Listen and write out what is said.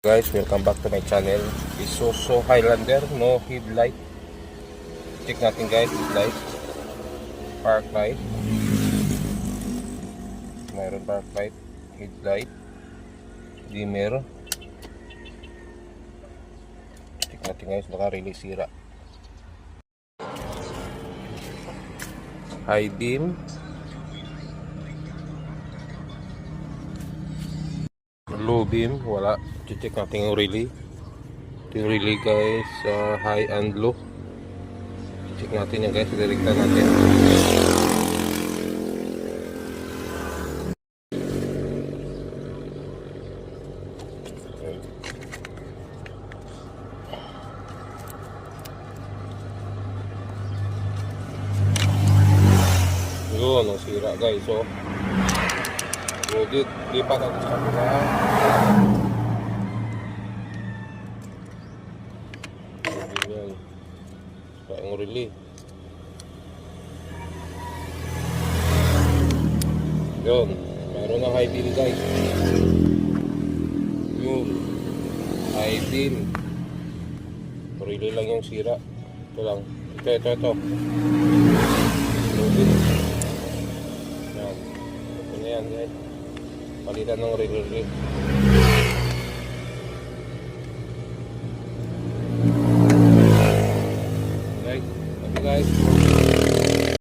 Guys, welcome back to my channel. Isuzu Highlander, no headlight. Check natin guys, headlight, park light. Mayroon park light, headlight, dimmer. Check natin guys, baka really sira. High beam, low beam, wala. Check natin yung relay. Ito yung relay guys, high and low. Check natin yan guys, direkta natin. Yun, ang sira guys. So, lipat natin sa kapila. Yan. Ang relay. Yun, mayroon ng high beam guys. Yun, high beam. Relay lang yung sira. Ito lang. Ito. Low beam. Yan. Ito na yan guys. Palitan ng relay.